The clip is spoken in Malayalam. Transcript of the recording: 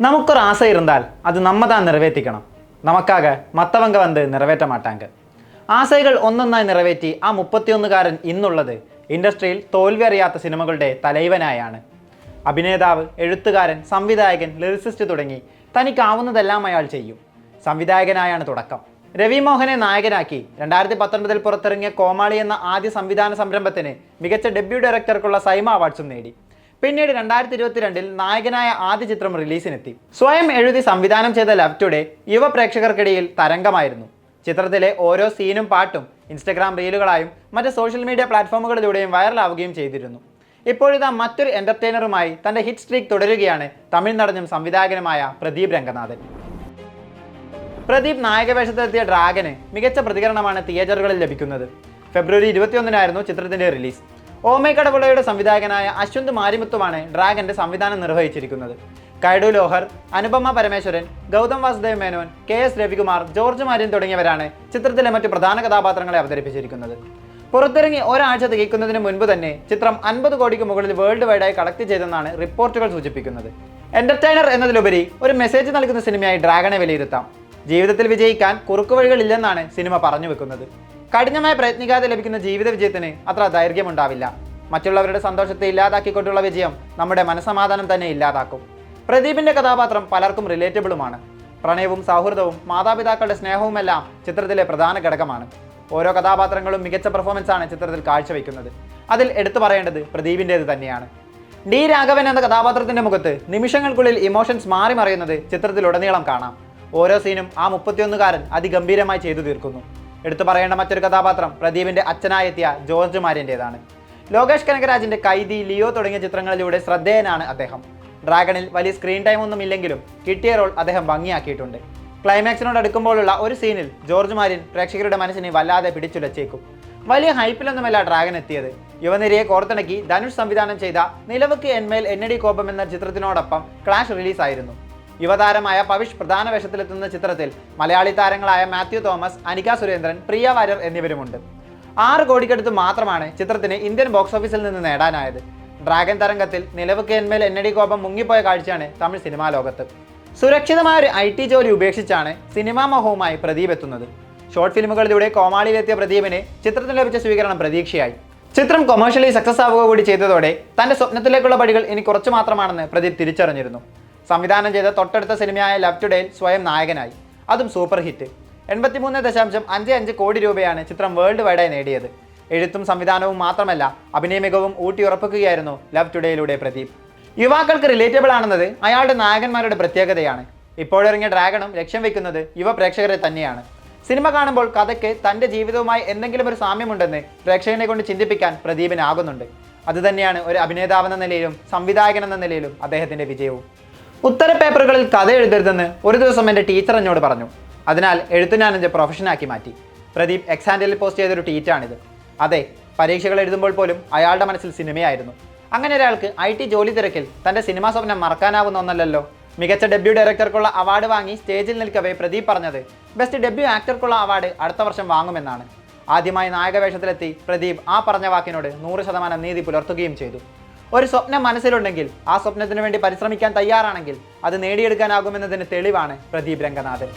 നമുക്കൊരു ആശ இருந்தால் அது நம்ம தான் നിറവേറ്റിക്കണം. നമുക്കാക മത്തവങ്ക വന്ന് നിറവേറ്റ മാട്ടാങ്ക. ആശകൾ ഒന്നൊന്നായി നിറവേറ്റി ആ 31കാരൻ ഇന്നുള്ളത് ഇൻഡസ്ട്രിയിൽ തോൽവി അറിയാത്ത സിനിമകളുടെ തലൈവനായാണ്. അഭിനേതാവ്, എഴുത്തുകാരൻ, സംവിധായകൻ, ലിറിസിസ്റ്റ് തുടങ്ങി തനിക്കാവുന്നതെല്ലാം അയാൾ ചെയ്യും. സംവിധായകനായാണ് തുടക്കം. രവി മോഹനെ നായകനാക്കി 2019 പുറത്തിറങ്ങിയ കോമാളി എന്ന ആദ്യ സംവിധാന സംരംഭത്തിന് മികച്ച ഡെബ്യൂ ഡയറക്ടർക്കുള്ള സൈമ അവാർഡ്സും നേടി. പിന്നീട് 2022 നായകനായ ആദ്യ ചിത്രം റിലീസിനെത്തി. സ്വയം എഴുതി സംവിധാനം ചെയ്ത ലവ് ടുഡേ യുവ പ്രേക്ഷകർക്കിടയിൽ തരംഗമായിരുന്നു. ചിത്രത്തിലെ ഓരോ സീനും പാട്ടും ഇൻസ്റ്റഗ്രാം റീലുകളായും മറ്റ് സോഷ്യൽ മീഡിയ പ്ലാറ്റ്ഫോമുകളിലൂടെയും വൈറലാവുകയും ചെയ്തിരുന്നു. ഇപ്പോഴിതാ മറ്റൊരു എന്റർടൈനറുമായി തന്റെ ഹിറ്റ് സ്ട്രീക്ക് തുടരുകയാണ് തമിഴ് നടനും സംവിധായകനുമായ പ്രദീപ് രംഗനാഥൻ. പ്രദീപ് നായകവേഷത്തിലെത്തിയ ഡ്രാഗന് മികച്ച പ്രതികരണമാണ് തിയേറ്ററുകളിൽ ലഭിക്കുന്നത്. ഫെബ്രുവരി 21 ചിത്രത്തിന്റെ റിലീസ്. ഓമൈ കടവുളയുടെ സംവിധായകനായ അശ്വന്ത് മാരിമുത്തുമാണ് ഡ്രാഗന്റെ സംവിധാനം നിർവഹിച്ചിരിക്കുന്നത്. കൈഡു ലോഹർ, അനുപമ പരമേശ്വരൻ, ഗൗതം വാസുദേവ് മേനോൻ, KS രവികുമാർ, ജോർജ് മാര്യൻ തുടങ്ങിയവരാണ് ചിത്രത്തിലെ മറ്റ് പ്രധാന കഥാപാത്രങ്ങളെ അവതരിപ്പിച്ചിരിക്കുന്നത്. പുറത്തിറങ്ങി ഒരാഴ്ച തികയ്ക്കുന്നതിന് മുൻപ് തന്നെ ചിത്രം 50 കോടിക്ക് മുകളിൽ വേൾഡ് വൈഡായി കളക്ട് ചെയ്തെന്നാണ് റിപ്പോർട്ടുകൾ സൂചിപ്പിക്കുന്നത്. എന്റർടൈനർ എന്നതിലുപരി ഒരു മെസ്സേജ് നൽകുന്ന സിനിമയായി ഡ്രാഗനെ വിലയിരുത്താം. ജീവിതത്തിൽ വിജയിക്കാൻ കുറുക്കുവഴികളില്ലെന്നാണ് സിനിമ പറഞ്ഞു വെക്കുന്നത്. കഠിനമായി പ്രയത്നിക്കാതെ ലഭിക്കുന്ന ജീവിത വിജയത്തിന് അത്ര ദൈർഘ്യമുണ്ടാവില്ല. മറ്റുള്ളവരുടെ സന്തോഷത്തെ ഇല്ലാതാക്കിക്കൊണ്ടുള്ള വിജയം നമ്മുടെ മനസ്സമാധാനം തന്നെ ഇല്ലാതാക്കും. പ്രദീപിന്റെ കഥാപാത്രം പലർക്കും റിലേറ്റബിളുമാണ്. പ്രണയവും സൗഹൃദവും മാതാപിതാക്കളുടെ സ്നേഹവുമെല്ലാം ചിത്രത്തിലെ പ്രധാന ഘടകമാണ്. ഓരോ കഥാപാത്രങ്ങളും മികച്ച പെർഫോമൻസാണ് ചിത്രത്തിൽ കാഴ്ചവെക്കുന്നത്. അതിൽ എടുത്തു പറയേണ്ടത് പ്രദീപിൻ്റേത് തന്നെയാണ്. ഡി രാഘവൻ എന്ന കഥാപാത്രത്തിന്റെ മുഖത്ത് നിമിഷങ്ങൾക്കുള്ളിൽ ഇമോഷൻസ് മാറി മറിയുന്നത് ചിത്രത്തിലുടനീളം കാണാം. ഓരോ സീനും ആ 31കാരൻ അതിഗംഭീരമായി ചെയ്തു തീർക്കുന്നു. എടുത്തു പറയേണ്ട മറ്റൊരു കഥാപാത്രം പ്രദീപിന്റെ അച്ഛനായെത്തിയ ജോർജ് മാര്യൻ്റേതാണ്. ലോകേഷ് കനകരാജിന്റെ കൈദി, ലിയോ തുടങ്ങിയ ചിത്രങ്ങളിലൂടെ ശ്രദ്ധേയനാണ് അദ്ദേഹം. ഡ്രാഗണിൽ വലിയ സ്ക്രീൻ ടൈം ഒന്നും ഇല്ലെങ്കിലും കിട്ടിയ റോൾ അദ്ദേഹം ഭംഗിയാക്കിയിട്ടുണ്ട്. ക്ലൈമാക്സിനോട് അടുക്കുമ്പോഴുള്ള ഒരു സീനിൽ ജോർജ് മാര്യൻ പ്രേക്ഷകരുടെ മനസ്സിനെ വല്ലാതെ പിടിച്ചുലച്ചേക്കും. വലിയ ഹൈപ്പിലൊന്നുമല്ല ഡ്രാഗൺ എത്തിയത്. യുവനിരയെ കോർത്തിണക്കി ധനുഷ് സംവിധാനം ചെയ്ത നിലവുക്ക് എന്മേൽ എന്നടി കോപം എന്ന ചിത്രത്തിനോടൊപ്പം ക്ലാഷ് റിലീസായിരുന്നു. യുവതാരമായ പവിഷ് പ്രധാന വേഷത്തിലെത്തുന്ന ചിത്രത്തിൽ മലയാളി താരങ്ങളായ മാത്യു തോമസ്, അനിക സുരേന്ദ്രൻ, പ്രിയ വാര്യർ എന്നിവരുമുണ്ട്. 6 കോടിക്കടുത്ത് മാത്രമാണ് ചിത്രത്തിന് ഇന്ത്യൻ ബോക്സ് ഓഫീസിൽ നിന്ന് നേടാനായത്. ഡ്രാഗൺ തരംഗത്തിൽ നിലവുക്ക് എന്മേൽ എന്നടി കോപം മുങ്ങിപ്പോയ കാഴ്ചയാണ് തമിഴ് സിനിമാ ലോകത്ത്. സുരക്ഷിതമായ ഒരു IT ജോലി ഉപേക്ഷിച്ചാണ് സിനിമാ മോഹവുമായി പ്രദീപ് എത്തുന്നത്. ഷോർട്ട് ഫിലിമുകളിലൂടെ കോമാളിയിലെത്തിയ പ്രദീപിന് ചിത്രത്തിന് ലഭിച്ച സ്വീകരണം പ്രതീക്ഷയായി. ചിത്രം കൊമേഴ്ഷ്യലി സക്സസ് ആവുക കൂടി ചെയ്തതോടെ തന്റെ സ്വപ്നത്തിലേക്കുള്ള പടികൾ ഇനി കുറച്ചു മാത്രമാണെന്ന് പ്രദീപ് തിരിച്ചറിഞ്ഞിരുന്നു. സംവിധാനം ചെയ്ത തൊട്ടടുത്ത സിനിമയായ ലവ് ടുഡേയിൽ സ്വയം നായകനായി. അതും സൂപ്പർ ഹിറ്റ്. 83.55 കോടി രൂപയാണ് ചിത്രം വേൾഡ് വൈഡായി നേടിയത്. എഴുത്തും സംവിധാനവും മാത്രമല്ല, അഭിനയ മികവും ഊട്ടിയുറപ്പിക്കുകയായിരുന്നു ലവ് ടുഡേയിലൂടെ പ്രദീപ്. യുവാക്കൾക്ക് റിലേറ്റബിൾ ആണെന്നത് അയാളുടെ നായകന്മാരുടെ പ്രത്യേകതയാണ്. ഇപ്പോഴിറങ്ങിയ ഡ്രാഗണും ലക്ഷ്യം വെക്കുന്നത് യുവ പ്രേക്ഷകരെ തന്നെയാണ്. സിനിമ കാണുമ്പോൾ കഥയ്ക്ക് തൻ്റെ ജീവിതവുമായി എന്തെങ്കിലും ഒരു സാമ്യമുണ്ടെന്ന് പ്രേക്ഷകനെ കൊണ്ട് ചിന്തിപ്പിക്കാൻ പ്രദീപിനാകുന്നുണ്ട്. അതുതന്നെയാണ് ഒരു അഭിനേതാവെന്ന നിലയിലും സംവിധായകൻ എന്ന നിലയിലും അദ്ദേഹത്തിൻ്റെ വിജയവും. ഉത്തര പേപ്പറുകളിൽ കഥ എഴുതരുതെന്ന് ഒരു ദിവസം എൻ്റെ ടീച്ചർ എന്നോട് പറഞ്ഞു. അതിനാൽ എഴുത്ത് ഞാൻ എൻ്റെ പ്രൊഫഷനാക്കി മാറ്റി. പ്രദീപ് എക്സ് ഹാൻഡിലിൽ പോസ്റ്റ് ചെയ്തൊരു ട്വീറ്റാണിത്. അതെ, പരീക്ഷകൾ എഴുതുമ്പോൾ പോലും അയാളുടെ മനസ്സിൽ സിനിമയായിരുന്നു. അങ്ങനെ ഒരാൾക്ക് IT ജോലി തിരക്കിൽ തൻ്റെ സിനിമാ സ്വപ്നം മറക്കാനാവുന്ന ഒന്നല്ലല്ലോ. മികച്ച ഡെബ്യൂ ഡയറക്ടർക്കുള്ള അവാർഡ് വാങ്ങി സ്റ്റേജിൽ നിൽക്കവേ പ്രദീപ് പറഞ്ഞത് ബെസ്റ്റ് ഡെബ്യൂ ആക്ടർക്കുള്ള അവാർഡ് അടുത്ത വർഷം വാങ്ങുമെന്നാണ്. ആദ്യമായി നായകവേഷത്തിലെത്തി പ്രദീപ് ആ പറഞ്ഞ വാക്കിനോട് 100% നീതി പുലർത്തുകയും ചെയ്തു. ഒരു സ്വപ്നം മനസ്സിലുണ്ടെങ്കിൽ ആ സ്വപ്നത്തിനു വേണ്ടി പരിശ്രമിക്കാൻ തയ്യാറാണെങ്കിൽ അത് നേടിയെടുക്കാനാകുമെന്നതിന് തെളിവാണ് പ്രദീപ് രംഗനാഥൻ.